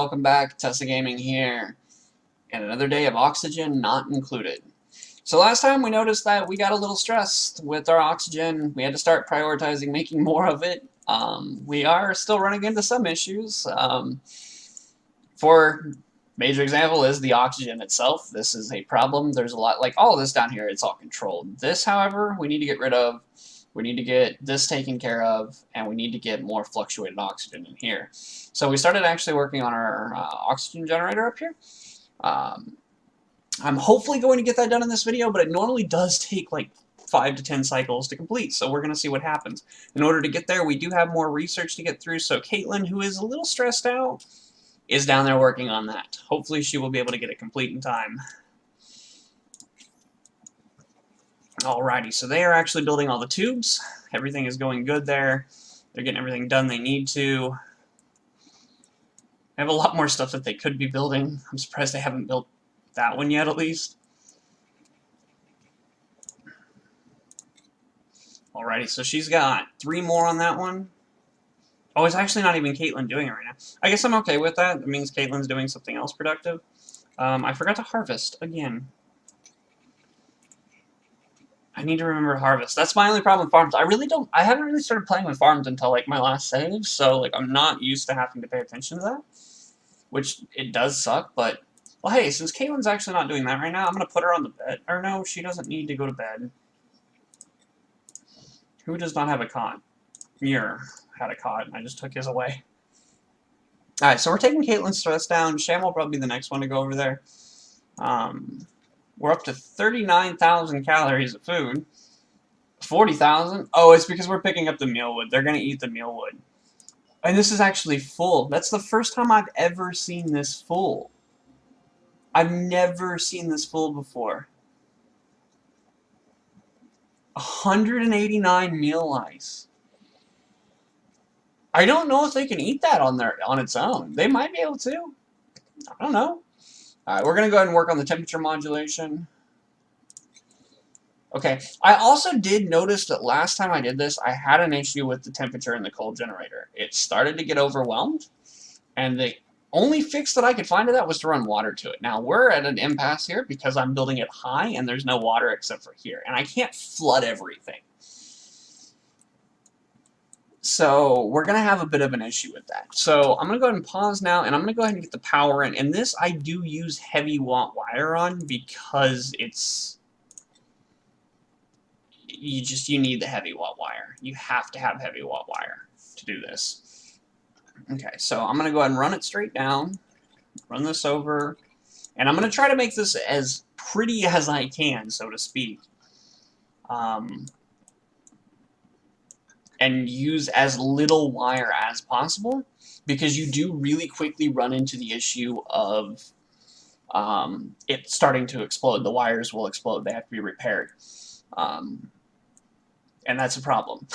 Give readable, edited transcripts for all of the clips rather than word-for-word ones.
welcome back. Tessa Gaming here. And another day of oxygen not included. So last time we noticed that we got a little stressed with our oxygen. We had to start prioritizing making more of it. We are still running into some issues. For major example is the oxygen itself. This is a problem. There's a lot, like all of this down here, it's all controlled. This, however, we need to get rid of. We need to get this taken care of, and we need to get more fluctuated oxygen in here. So we started actually working on our oxygen generator up here. I'm hopefully going to get that done in this video, but it normally does take like 5 to 10 cycles to complete, so we're going to see what happens. In order to get there, we do have more research to get through, so Caitlin, who is a little stressed out, is down there working on that. Hopefully she will be able to get it complete in time. Alrighty, so they are actually building all the tubes. Everything is going good there. They're getting everything done they need to. They have a lot more stuff that they could be building. I'm surprised they haven't built that one yet, at least. Alrighty, so she's got 3 more on that one. Oh, it's actually not even Caitlin doing it right now. I guess I'm okay with that. It means Caitlin's doing something else productive. I forgot to harvest again. I need to remember to harvest. That's my only problem with farms. I haven't really started playing with farms until like my last save, so like I'm not used to having to pay attention to that. Which it does suck, but well hey, since Caitlin's actually not doing that right now, I'm gonna put her on the bed. Or no, she doesn't need to go to bed. Who does not have a cot? Muir had a cot, and I just took his away. Alright, so we're taking Caitlin's stress down. Sham will probably be the next one to go over there. We're up to 39,000 calories of food. 40,000? Oh, it's because we're picking up the mealwood. They're going to eat the mealwood. And this is actually full. That's the first time I've ever seen this full. I've never seen this full before. 189 meal ice. I don't know if they can eat that on its own. They might be able to. I don't know. Alright, we're going to go ahead and work on the temperature modulation. Okay, I also did notice that last time I did this, I had an issue with the temperature in the coal generator. It started to get overwhelmed, and the only fix that I could find to that was to run water to it. Now, we're at an impasse here because I'm building it high, and there's no water except for here, and I can't flood everything. So we're going to have a bit of an issue with that. So I'm going to go ahead and pause now, and I'm going to go ahead and get the power in. And this I do use heavy watt wire on because it's... You need the heavy watt wire. You have to have heavy watt wire to do this. Okay, so I'm going to go ahead and run it straight down. Run this over. And I'm going to try to make this as pretty as I can, so to speak. And use as little wire as possible, because you do really quickly run into the issue of it starting to explode. The wires will explode. They have to be repaired. And that's a problem.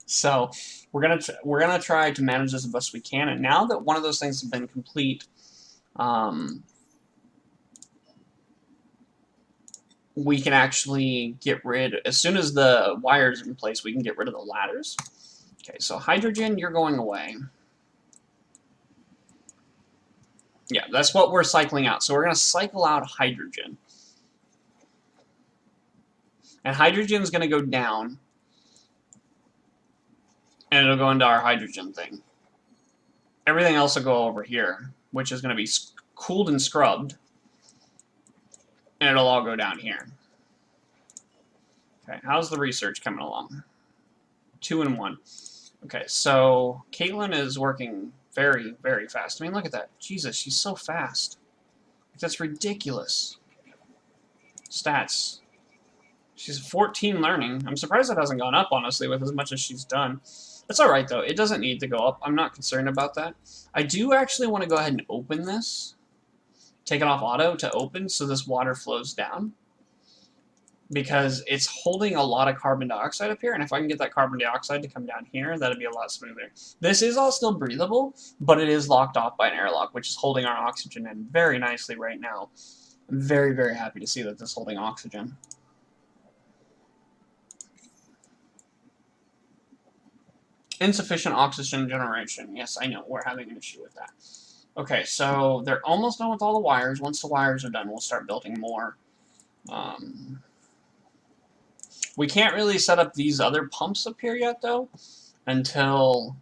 So we're gonna try to manage this as best we can. And now that one of those things has been complete, we can actually get rid, as soon as the wires are in place, we can get rid of the ladders. Okay, so hydrogen, you're going away. Yeah, that's what we're cycling out. So we're going to cycle out hydrogen. And hydrogen is going to go down. And it'll go into our hydrogen thing. Everything else will go over here, which is going to be cooled and scrubbed. And it'll all go down here. Okay, how's the research coming along? 2 and 1. Okay, so Caitlin is working very, very fast. I mean, look at that. Jesus, she's so fast. That's ridiculous. Stats. She's 14 learning. I'm surprised that hasn't gone up, honestly, with as much as she's done. That's alright, though. It doesn't need to go up. I'm not concerned about that. I do actually want to go ahead and open this. Take it off auto to open so this water flows down. Because it's holding a lot of carbon dioxide up here, and if I can get that carbon dioxide to come down here, that'd be a lot smoother. This is all still breathable, but it is locked off by an airlock, which is holding our oxygen in very nicely right now. I'm very, very happy to see that this is holding oxygen. Insufficient oxygen generation. Yes, I know, we're having an issue with that. Okay, so they're almost done with all the wires. Once the wires are done, we'll start building more. We can't really set up these other pumps up here yet, though, until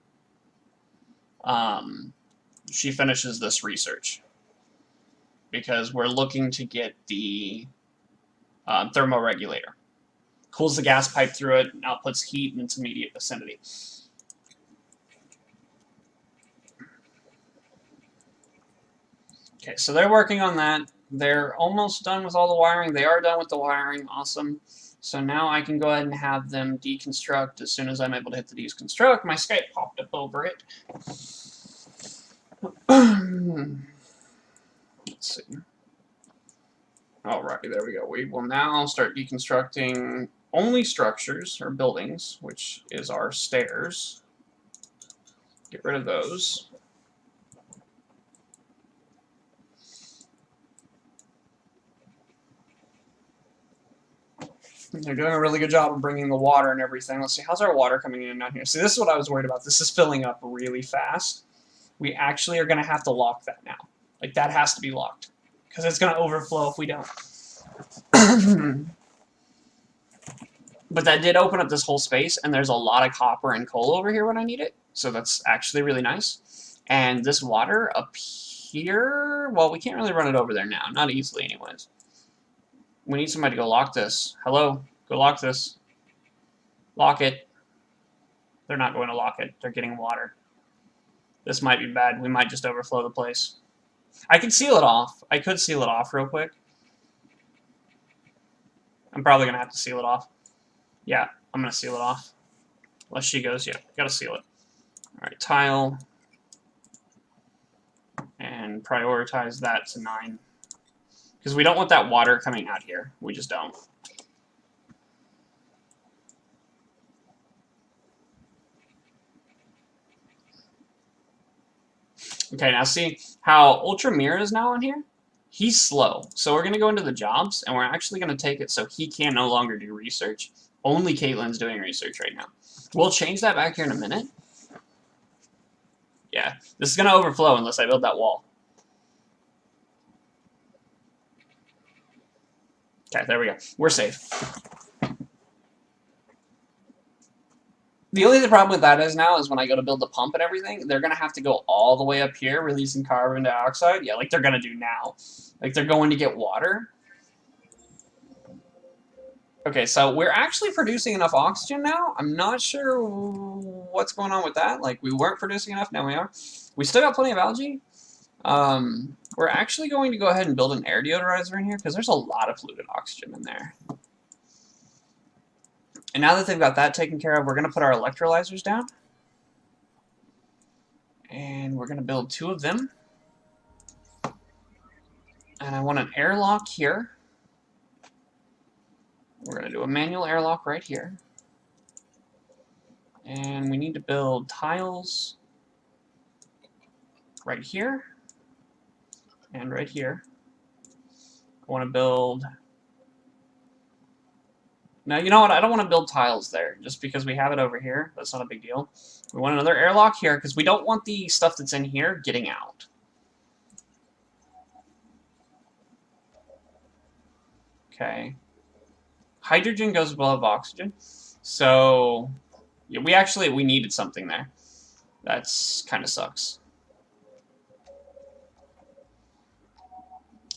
she finishes this research. Because we're looking to get the thermoregulator. Cools the gas pipe through it, and outputs heat in its immediate vicinity. Okay, so they're working on that. They're almost done with all the wiring. They are done with the wiring. Awesome. So now I can go ahead and have them deconstruct. As soon as I'm able to hit the deconstruct, my Skype popped up over it. Let's see. Alrighty, there we go. We will now start deconstructing only structures, or buildings, which is our stairs. Get rid of those. They're doing a really good job of bringing the water and everything. Let's see, how's our water coming in and down here? See, this is what I was worried about. This is filling up really fast. We actually are going to have to lock that now. Like, that has to be locked. Because it's going to overflow if we don't. But that did open up this whole space, and there's a lot of copper and coal over here when I need it. So that's actually really nice. And this water up here, well, we can't really run it over there now. Not easily, anyways. We need somebody to go lock this. Hello? Go lock this. Lock it. They're not going to lock it. They're getting water. This might be bad. We might just overflow the place. I could seal it off. I could seal it off real quick. I'm probably going to have to seal it off. Yeah, I'm going to seal it off. Unless she goes, yeah, got to seal it. Alright, tile. And prioritize that to 9. Because we don't want that water coming out here. We just don't. Okay, now see how Ultramir is now on here? He's slow. So we're going to go into the jobs, and we're actually going to take it so he can no longer do research. Only Caitlin's doing research right now. We'll change that back here in a minute. Yeah, this is going to overflow unless I build that wall. Okay, there we go. We're safe. The only problem with that is now is when I go to build the pump and everything, they're going to have to go all the way up here, releasing carbon dioxide. Yeah, like they're going to do now. Like they're going to get water. Okay, so we're actually producing enough oxygen now. I'm not sure what's going on with that. Like, we weren't producing enough, now we are. We still got plenty of algae. We're actually going to go ahead and build an air deodorizer in here, because there's a lot of polluted oxygen in there. And now that they've got that taken care of, we're going to put our electrolyzers down. And we're going to build 2 of them. And I want an airlock here. We're going to do a manual airlock right here. And we need to build tiles right here and right here. I want to build... Now, you know what? I don't want to build tiles there, just because we have it over here. That's not a big deal. We want another airlock here, because we don't want the stuff that's in here getting out. Okay. Hydrogen goes above oxygen. So, yeah, we needed something there. That's kind of sucks.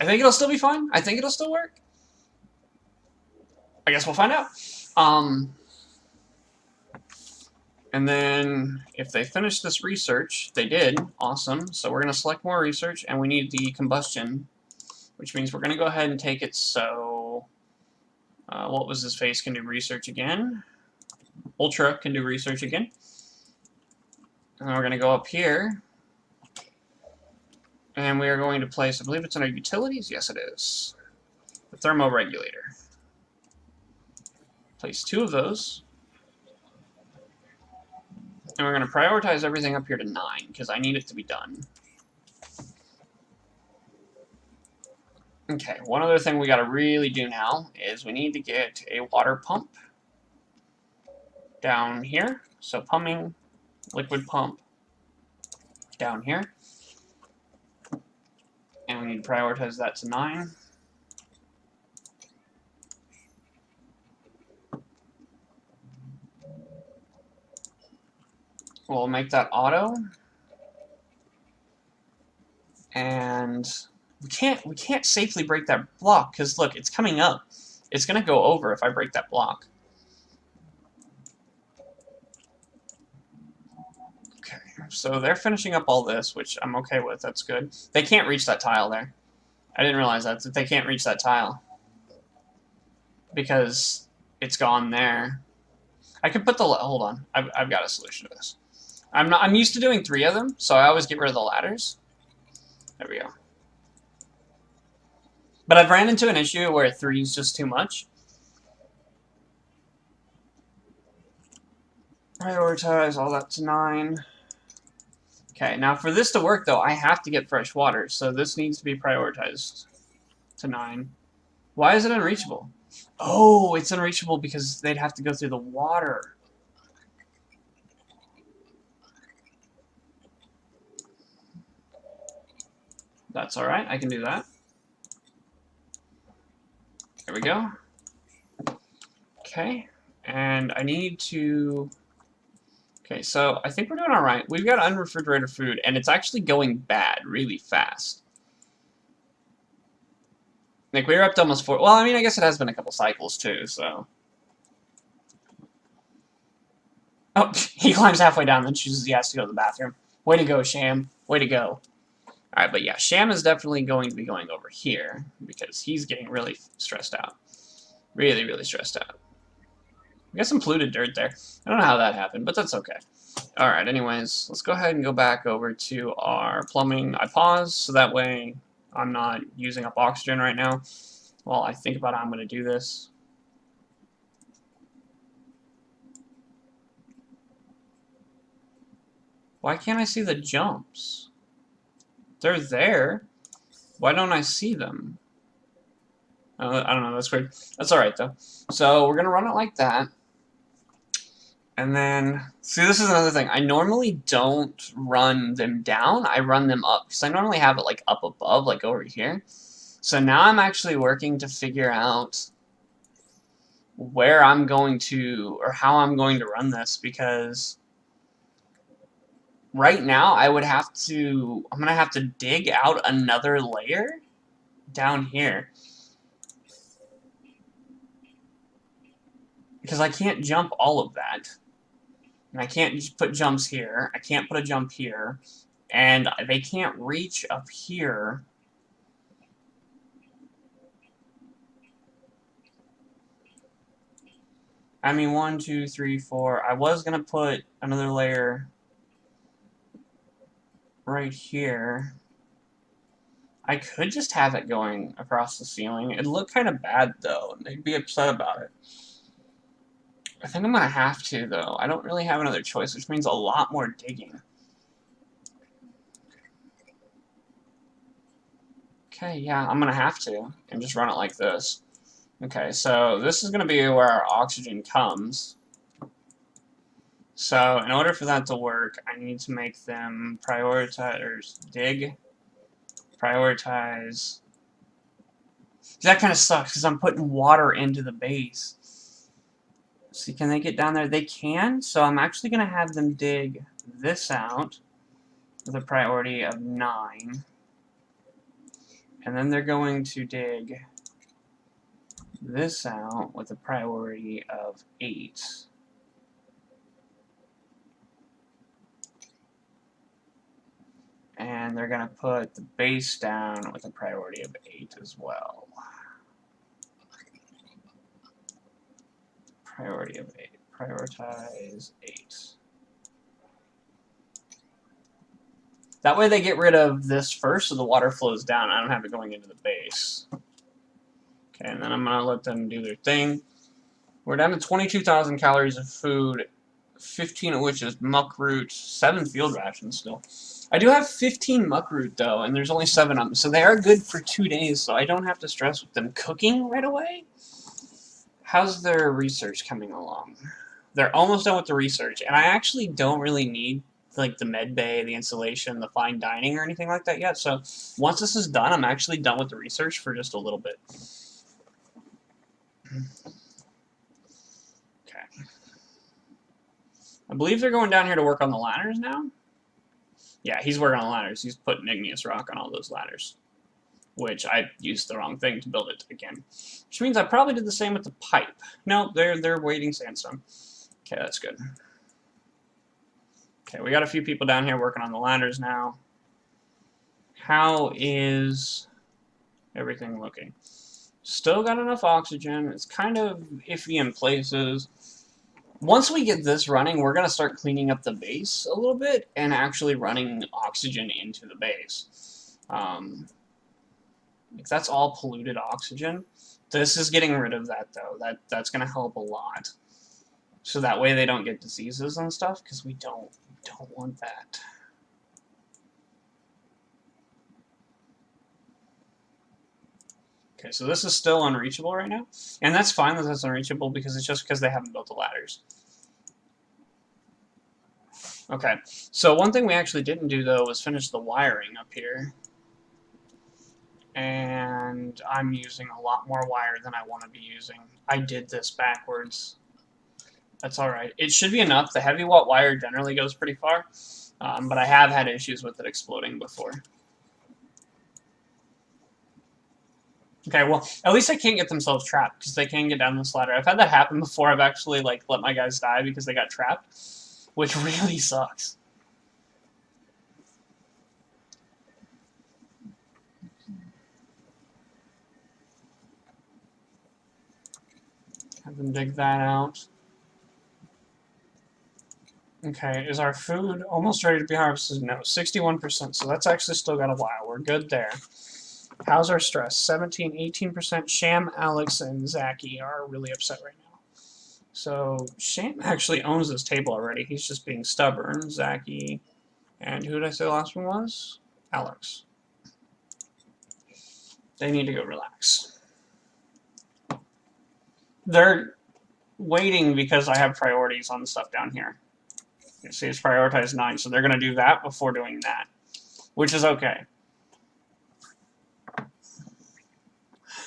I think it'll still be fine. I think it'll still work. I guess we'll find out. And then, if they finish this research, they did. Awesome. So we're going to select more research, and we need the combustion, which means we're going to go ahead and take it so... what was his face can do research again. Ultra can do research again. And then we're going to go up here. And we are going to place, I believe it's under utilities. Yes, it is. The thermoregulator. Place 2 of those. And we're going to prioritize everything up here to 9, because I need it to be done. Okay, one other thing we got to really do now is we need to get a water pump down here. So pumping, liquid pump down here. need to prioritize that to 9. We'll make that auto. And we can't safely break that block because look, it's coming up. It's gonna go over if I break that block. Okay, so they're finishing up all this, which I'm okay with. That's good. They can't reach that tile there. I didn't realize that they can't reach that tile because it's gone there. I could put the hold on. I've got a solution to this. I'm used to doing 3 of them, so I always get rid of the ladders. There we go. But I've ran into an issue where 3 is just too much. Prioritize all that to 9. Okay, now for this to work, though, I have to get fresh water, so this needs to be prioritized to 9. Why is it unreachable? Oh, it's unreachable because they'd have to go through the water. That's alright, I can do that. There we go. Okay, and I need to... Okay, so I think we're doing alright. We've got unrefrigerated food, and it's actually going bad really fast. Like, we were up to almost 4... Well, I mean, I guess it has been a couple cycles, too, so... Oh, he climbs halfway down, then chooses he has to go to the bathroom. Way to go, Sham. Way to go. Alright, but yeah, Sham is definitely going to be going over here, because he's getting really stressed out. Really, really stressed out. We got some polluted dirt there. I don't know how that happened, but that's okay. Alright, anyways, let's go ahead and go back over to our plumbing. I pause, so that way I'm not using up oxygen right now while I think about how I'm going to do this. Why can't I see the jumps? They're there. Why don't I see them? I don't know, that's weird. That's alright, though. So, we're going to run it like that. And then, see, this is another thing. I normally don't run them down. I run them up. Because I normally have it, like, up above, like over here. So now I'm actually working to figure out where I'm going to, or how I'm going to run this. Because right now, I'm going to have to dig out another layer down here. Because I can't jump all of that. And I can't just put jumps here. I can't put a jump here. And they can't reach up here. I mean, 1, 2, 3, 4. I was going to put another layer right here. I could just have it going across the ceiling. It'd look kind of bad, though, and they'd be upset about it. I think I'm going to have to, though. I don't really have another choice, which means a lot more digging. Okay, yeah, I'm going to have to, and just run it like this. Okay, so this is going to be where our oxygen comes. So, in order for that to work, I need to make them prioritize, or dig, prioritize. That kind of sucks, because I'm putting water into the base. See, can they get down there? They can, so I'm actually going to have them dig this out with a priority of 9. And then they're going to dig this out with a priority of 8. And they're going to put the base down with a priority of 8 as well. Priority of 8. Prioritize 8. That way they get rid of this first so the water flows down. I don't have it going into the base. Okay, and then I'm going to let them do their thing. We're down to 22,000 calories of food, 15 of which is muckroot, 7 field rations still. I do have 15 muckroot, though, and there's only 7 of them. So they are good for 2 days, so I don't have to stress with them cooking right away. How's their research coming along? They're almost done with the research, and I actually don't really need like the med bay, the installation, the fine dining, or anything like that yet. So once this is done, I'm actually done with the research for just a little bit. Okay. I believe they're going down here to work on the ladders now. Yeah, he's working on ladders. He's putting igneous rock on all those ladders, which I used the wrong thing to build it to begin. Which means I probably did the same with the pipe. No, they're waiting sandstone. Okay, that's good. Okay, we got a few people down here working on the ladders now. How is everything looking? Still got enough oxygen. It's kind of iffy in places. Once we get this running, we're going to start cleaning up the base a little bit and actually running oxygen into the base. If that's all polluted oxygen, this is getting rid of that, though. That's going to help a lot. So that way they don't get diseases and stuff, because we don't want that. Okay, so this is still unreachable right now. And that's fine that that's unreachable, because it's just because they haven't built the ladders. Okay, so one thing we actually didn't do, though, was finish the wiring up here. And I'm using a lot more wire than I want to be using. I did this backwards. That's alright. It should be enough. The heavy watt wire generally goes pretty far, but I have had issues with it exploding before. Okay, well, at least they can't get themselves trapped, because they can get down this ladder. I've had that happen before. I've actually let my guys die because they got trapped, which really sucks. Have them dig that out. Okay, is our food almost ready to be harvested? No, 61%, so that's actually still got a while. We're good there. How's our stress? 17, 18%. Sham, Alex, and Zachy are really upset right now. So Sham actually owns this table already. He's just being stubborn. Zachy, and who did I say the last one was? Alex. They need to go relax. They're waiting because I have priorities on the stuff down here. You see, it's prioritized 9, so they're going to do that before doing that, which is okay.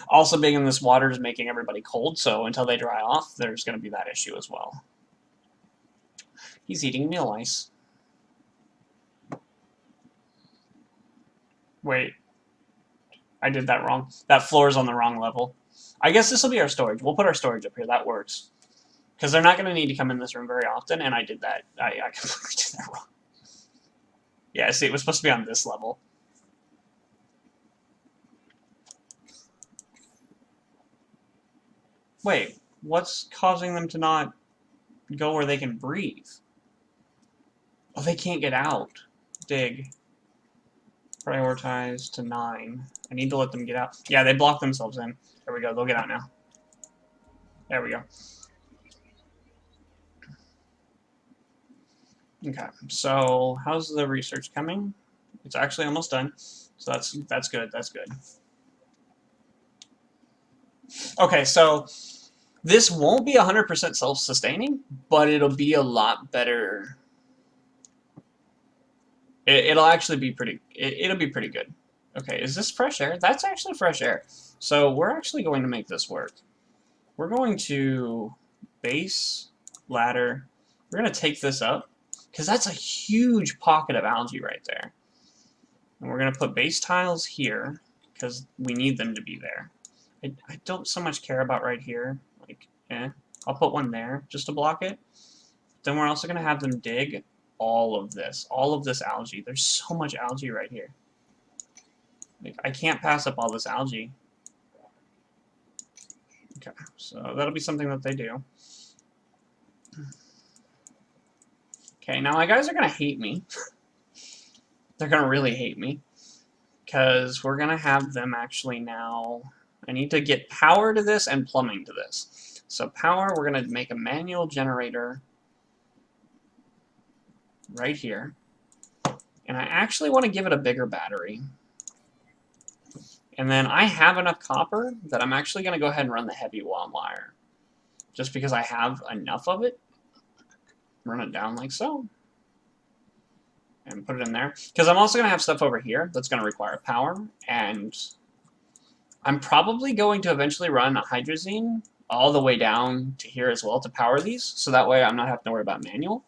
Also, being in this water is making everybody cold, so until they dry off, there's going to be that issue as well. He's eating meal ice. Wait. I did that wrong. That floor is on the wrong level. I guess this will be our storage. We'll put our storage up here. That works. Because they're not going to need to come in this room very often, and I did that. I completely did that wrong. Yeah, see, it was supposed to be on this level. Wait, what's causing them to not go where they can breathe? Oh, they can't get out. Dig. Prioritize to 9. I need to let them get out. Yeah, they blocked themselves in. There we go. They'll get out now. There we go. Okay, so how's the research coming? It's actually almost done. So that's good. That's good. Okay, so this won't be 100% self-sustaining, but it'll be a lot better. It'll actually be pretty. It'll be pretty good. Okay, is this fresh air? That's actually fresh air. So we're actually going to make this work. We're going to base ladder. We're going to take this up, because that's a huge pocket of algae right there. And we're going to put base tiles here, because we need them to be there. I don't so much care about right here. Like, I'll put one there just to block it. Then we're also going to have them dig all of this algae. There's so much algae right here. Like, I can't pass up all this algae. Okay, so that'll be something that they do. Okay, now my guys are going to hate me. They're going to really hate me. Because we're going to have them actually now... I need to get power to this and plumbing to this. So power, we're going to make a manual generator right here. And I actually want to give it a bigger battery. And then I have enough copper that I'm actually going to go ahead and run the heavy wire. Just because I have enough of it. Run it down like so. and put it in there. Because I'm also going to have stuff over here that's going to require power, and I'm probably going to eventually run a hydrazine all the way down to here as well to power these, so that way I'm not having to worry about manual.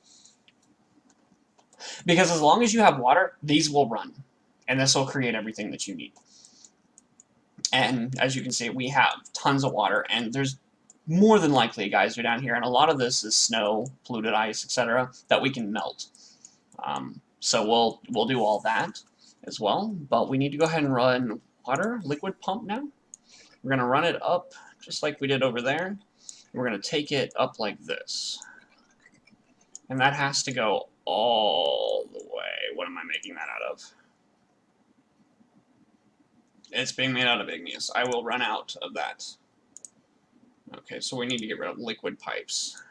Because as long as you have water, these will run, and this will create everything that you need. And as you can see, we have tons of water, and there's more than likely a geyser down here, and a lot of this is snow, polluted ice, etc., that we can melt. So we'll do all that as well, but we need to go ahead and run water liquid pump now. We're going to run it up just like we did over there. We're going to take it up like this. And that has to go all the way. What am I making that out of? It's being made out of igneous. I will run out of that. Okay, so we need to get rid of liquid pipes.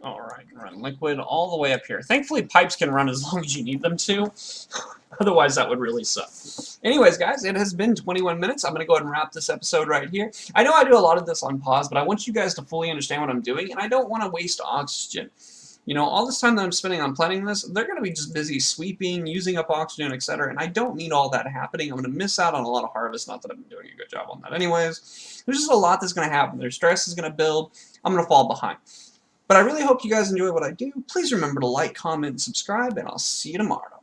Alright, run liquid all the way up here. Thankfully, pipes can run as long as you need them to. Otherwise, that would really suck. Anyways, guys, it has been 21 minutes. I'm going to go ahead and wrap this episode right here. I know I do a lot of this on pause, but I want you guys to fully understand what I'm doing, and I don't want to waste oxygen. You know, all this time that I'm spending on planning this, they're going to be just busy sweeping, using up oxygen, etc., and I don't need all that happening. I'm going to miss out on a lot of harvest, not that I've been doing a good job on that anyways. There's just a lot that's going to happen. Their stress is going to build. I'm going to fall behind. But I really hope you guys enjoy what I do. Please remember to like, comment, and subscribe, and I'll see you tomorrow.